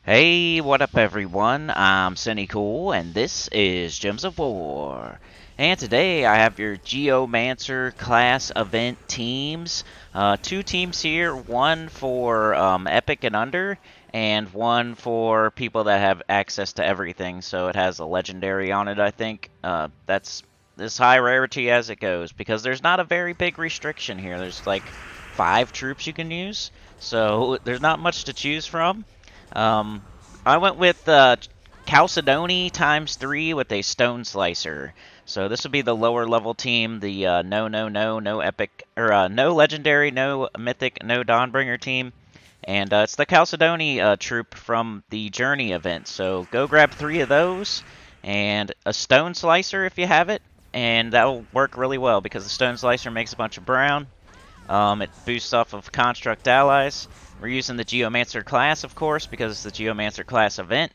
Hey, what up everyone? I'm Sinnycool, and this is Gems of War. And today I have your Geomancer class event teams. Two teams here, one for Epic and under, and one for people that have access to everything. So it has a legendary on it, I think. That's as high rarity as it goes, because there's not a very big restriction here. There's like 5 troops you can use, so there's not much to choose from. Um, I went with Chalcedony ×3 with a Stone Slicer. So this would be the lower level team, the no epic, or no legendary, no mythic, no Dawnbringer team. And it's the Chalcedony troop from the Journey event. So go grab 3 of those and a Stone Slicer if you have it. And that'll work really well because the Stone Slicer makes a bunch of brown. It boosts off of Construct Allies. We're using the Geomancer class, of course, because it's the Geomancer class event.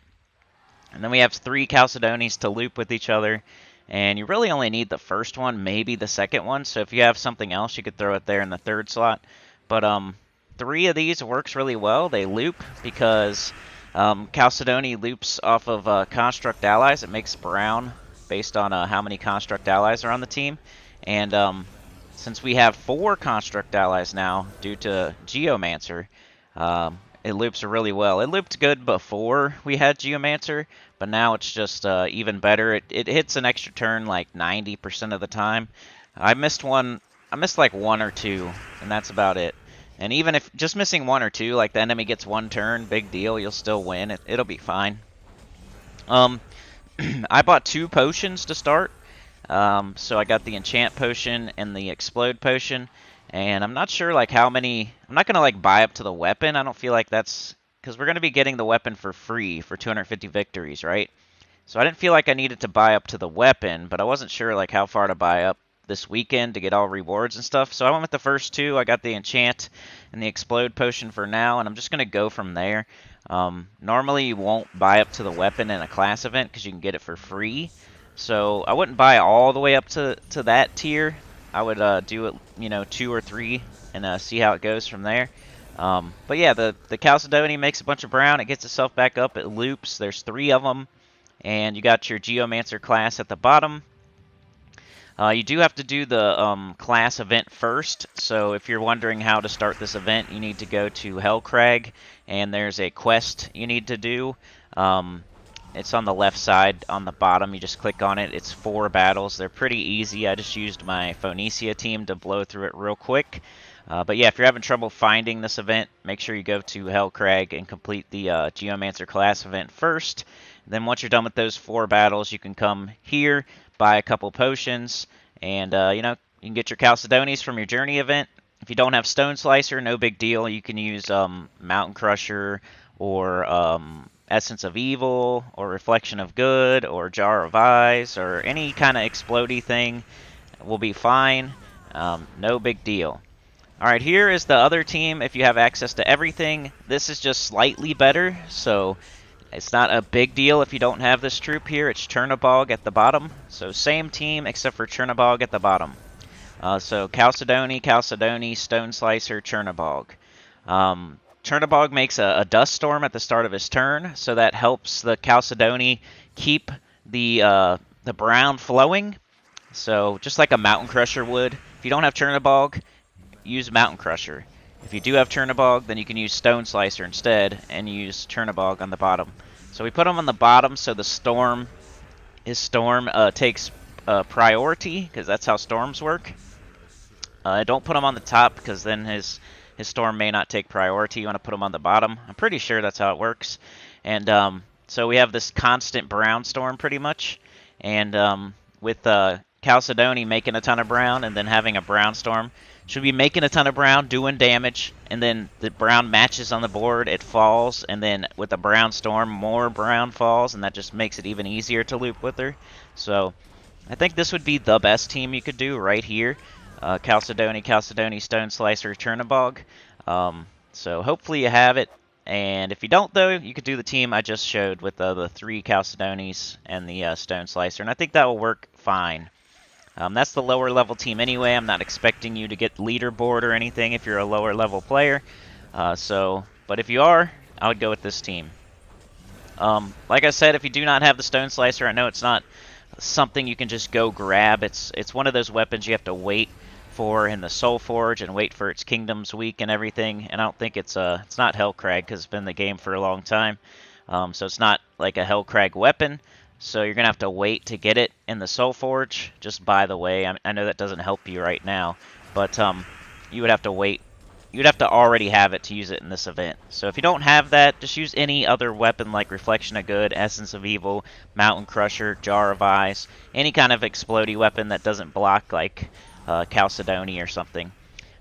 And then we have 3 Chalcedonies to loop with each other. And you really only need the first one, maybe the second one. So if you have something else, you could throw it there in the 3rd slot. But 3 of these works really well. They loop because Chalcedony loops off of Construct Allies. It makes brown based on how many Construct Allies are on the team. And since we have 4 Construct Allies now, due to Geomancer, it loops really well. It looped good before we had Geomancer, but now it's just even better. It hits an extra turn like 90% of the time. I missed like 1 or 2, and that's about it. And even if just missing 1 or 2, like the enemy gets 1 turn, big deal, you'll still win. It'll be fine. I bought 2 potions to start. So I got the enchant potion and the explode potion, and I'm not sure like how many. I'm not gonna like buy up to the weapon. I don't feel like that's because we're gonna be getting the weapon for free for 250 victories, right? So I didn't feel like I needed to buy up to the weapon, but I wasn't sure like how far to buy up this weekend to get all rewards and stuff. So I went with the first 2. I got the enchant and the explode potion for now, and I'm just gonna go from there. Normally you won't buy up to the weapon in a class event because you can get it for free. So I wouldn't buy all the way up to that tier. I would do it, 2 or 3 and see how it goes from there. But yeah, the Chalcedony makes a bunch of brown. It gets itself back up. It loops. There's 3 of them. And you got your Geomancer class at the bottom. You do have to do the class event first. So if you're wondering how to start this event, you need to go to hellcrag. And there's a quest you need to do. It's on the left side on the bottom. You just click on it. It's 4 battles. They're pretty easy. I just used my Phoenicia team to blow through it real quick. But yeah, if you're having trouble finding this event, make sure you go to hellcrag and complete the Geomancer class event first. Then once you're done with those 4 battles, you can come here, buy a couple potions, and you can get your Chalcedonies from your Journey event. If you don't have Stone Slicer, no big deal. You can use Mountain Crusher or Essence of Evil, or Reflection of Good, or Jar of Eyes, or any kind of explodey thing will be fine. No big deal. Alright, here is the other team. If you have access to everything, this is just slightly better, so it's not a big deal if you don't have this troop here. It's Chernobog at the bottom. So same team except for Chernobog at the bottom. So Chalcedony, Stone Slicer, Chernobog. Chernobog makes a dust storm at the start of his turn, so that helps the Chalcedony keep the brown flowing. So just like a Mountain Crusher would. If you don't have Chernobog, use Mountain Crusher. If you do have Chernobog, then you can use Stone Slicer instead and use Chernobog on the bottom. So we put him on the bottom so his storm takes priority, because that's how storms work. Don't put him on the top because then his storm may not take priority. You want to put him on the bottom. I'm pretty sure that's how it works. And so we have this constant brown storm pretty much. And with Chalcedony making a ton of brown and then having a brown storm, should be making a ton of brown, doing damage, and then the brown matches on the board, it falls, and then with the brown storm, more brown falls, and that just makes it even easier to loop with her. So I think this would be the best team you could do right here. Chalcedony, Stone Slicer, Chernobog. So hopefully you have it. And if you don't, though, you could do the team I just showed with the 3 Chalcedonies and the Stone Slicer. And I think that will work fine. That's the lower level team anyway. I'm not expecting you to get leaderboard or anything if you're a lower level player. But if you are, I would go with this team. Like I said, if you do not have the Stone Slicer, I know it's not something you can just go grab. It's one of those weapons you have to wait for in the Soul Forge and wait for its Kingdom's Week and everything. And I don't think it's not hellcrag because it's been in the game for a long time. So it's not like a hellcrag weapon. So you're gonna have to wait to get it in the Soul Forge. Just by the way, I know that doesn't help you right now, but you would have to wait. You'd have to already have it to use it in this event. So if you don't have that, just use any other weapon like Reflection of Good, Essence of Evil, Mountain Crusher, Jar of Ice, any kind of explodey weapon that doesn't block like Chalcedony or something.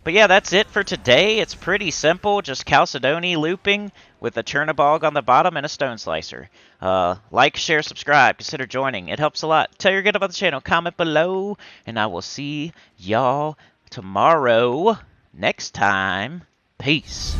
But yeah, that's it for today. It's pretty simple, just Chalcedony looping with a Chernobog on the bottom and a Stone Slicer. Like, share, subscribe, consider joining. It helps a lot. Tell your good about the channel, comment below, and I will see y'all tomorrow. Next time, peace.